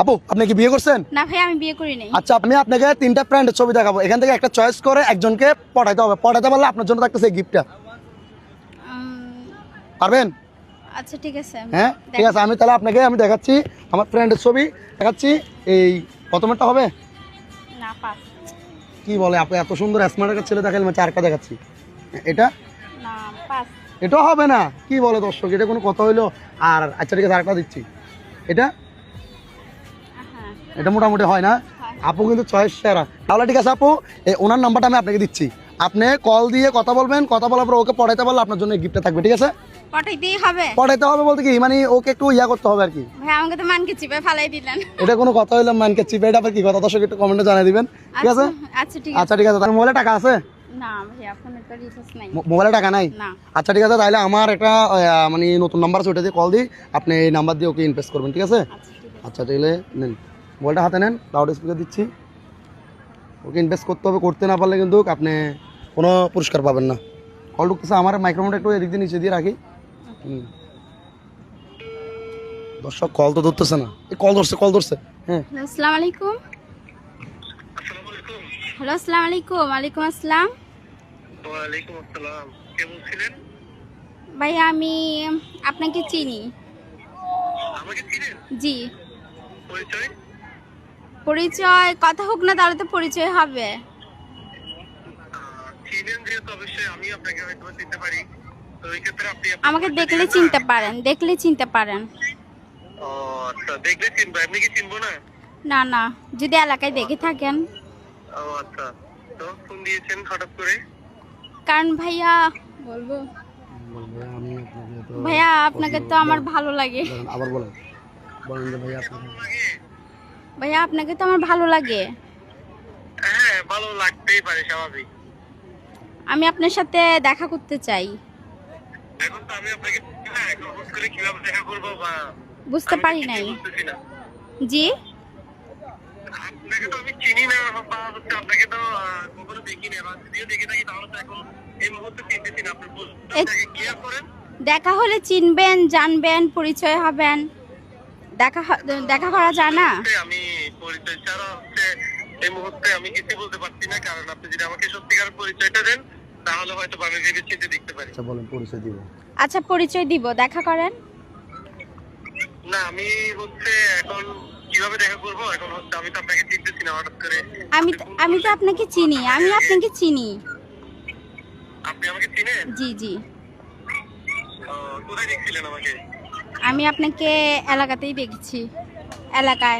আপু আপনি কি বিয়ে করছেন? না ভাই আমি বিয়ে করি নাই। আচ্ছা আমি আপনাকে 3টা ফ্রেন্ডের ছবি দেখাবো, এখান থেকে একটা চয়েস করে একজনকে পটাইতে হবে, পটাইতে পারলে আপনার জন্য থাকতেছে এই গিফটটা। পারবেন? আচ্ছা ঠিক আছে। হ্যাঁ ঠিক আছে, আমি তাহলে আপনাকে আমি দেখাচ্ছি আমার ফ্রেন্ডের ছবি দেখাচ্ছি। এই প্রথমেরটা হবে? না পাস। কি বলে আপনি, এত সুন্দর স্মার্ট একটা ছেলে দেখালেন, আমি চারটা দেখাচ্ছি। এটা না পাস। এটাও হবে না? কি বলে দর্শক, এটা কোনো কথা হইলো? আর আচ্ছা ঠিক আছে, আরেকটা দিচ্ছি। এটা হ্যাঁ এটা মোটামুটি হয় না? আপু কিন্তু চয়েস সেরা। তাহলে ঠিক আছে আপু, ওনার নাম্বারটা আমি আপনাকে দিচ্ছি, আপনি কল দিয়ে কথা বলবেন, কথা বলার পর ওকে পড়াইতে পারলে আপনার জন্য গিফটটা থাকবে, ঠিক আছে? পটাইতেই হবে? পড়াইতে হবে বলতে কি মানে ওকে একটু ইয়া করতে হবে আর কি। ভাই আমাকে তো মানকে চিপে ফালাই দিলেন। এটা কোনো কথা হইলাম মানকে চিপে, এটা আবার কি কথা? দর্শক একটু কমেন্টে জানিয়ে দিবেন, ঠিক আছে? আচ্ছা ঠিক আছে। আচ্ছা ঠিক আছে, তার মোবাইলে টাকা আছে? না ভাই ফোনে তো রিচার্জ নাই। মোবাইলে টাকা নাই? না। আচ্ছা ঠিক আছে, তাহলে আমার একটা মানে নতুন নাম্বার আছে, ওটা দিয়ে কল দিই, আপনি এই নাম্বার দিয়ে ওকে ইনভেস্ট করবেন, ঠিক আছে? আচ্ছা ঠিক আছে। আচ্ছা তাহলে নেন, মোবাইলটা হাতে নেন, লাউড স্পিকার দিচ্ছি। ওকে ইনভেস্ট করতে হবে, করতে না পারলে কিন্তু আপনি কোনো পুরস্কার পাবেন না। কল ঢুকতেছে, আমার মাইক্রোফোনটা একটু এদিক দিয়ে নিচে দিয়ে রাখি। দর্শক কল তো ধরতেছে না, এই কল ধরছে, কল ধরছে। হ্যাঁ আসসালামু আলাইকুম। হ্যালো আসসালামু আলাইকুম। ওয়ালাইকুম আসসালাম। ওয়ালাইকুম আসসালাম। কে বলছিলেন? ভাই আমি আপনাকে চিনি। আমাকে চিনেন? জি। পরিচয়? পরিচয় কথা হোক না, তাহলে তো পরিচয় হবে। চিনেন যেহেতু অবশ্যই আমি আপনাকে হয়তো চিনতে পারি। তো এই ক্ষেত্রে আপনি আমাকে দেখলে চিনতে পারেন, দেখলে চিনতে পারেন। ও আচ্ছা, দেখলে চিনবো, এমনি কি চিনবো না? না না, যদি এলাকায় দেখে থাকেন। ও আচ্ছা, তো ফোন দিয়েছেন হঠাৎ করে? কারণ ভাইয়া বলবো, ভাইয়া আপনাকে তো আমার ভালো লাগে। আবার বলেন, বলেন যে ভাইয়া আপনাকে লাগে? ভাইয়া আপনাকে তো আমার ভালো লাগে। হ্যাঁ, ভালো লাগতেই পারে, স্বাভাবিক। আমি আপনার সাথে দেখা করতে চাই। এখন তো আমি আপনাকে হ্যাঁ, এখন হুট করে কিভাবে দেখা করবো বা বুঝতে পারি নাই। বুঝতেছি না। জি আপনাকে তো আমি চিনি না, বা হচ্ছে আপনাকে তো কখনো দেখিনি, বা যদিও দেখে থাকি তাহলে তো এখন এই মুহূর্তে চিনতেছি না। আপনি আপনাকে ক্লিয়ার করেন। দেখা হলে চিনবেন, জানবেন, পরিচয় হবেন। দেখা করা যায় না? আমি পরিচয় ছাড়া হচ্ছে এই মুহূর্তে আমি কিছু বলতে পারছি না, কারণ আপনি যদি আমাকে সত্যিকার পরিচয়টা দেন তাহলে হয়তো আমি ভেবে চিন্তে দেখতে পারি। আচ্ছা বলেন, পরিচয় দিব। আচ্ছা পরিচয় দিব, দেখা করেন। না আমি হচ্ছে এখন কিভাবে দেখা করব, এখন হচ্ছে আমি তো আপনাকে চিনতেছি না হঠাৎ করে। আমি তো আপনাকে চিনি, আমি আপনাকে চিনি। আপনি আমাকে চিনেন? জি জি। কোথায় দেখছিলেন আমাকে? আমি আপনাকে এলাকাতেই দেখেছি, এলাকায়।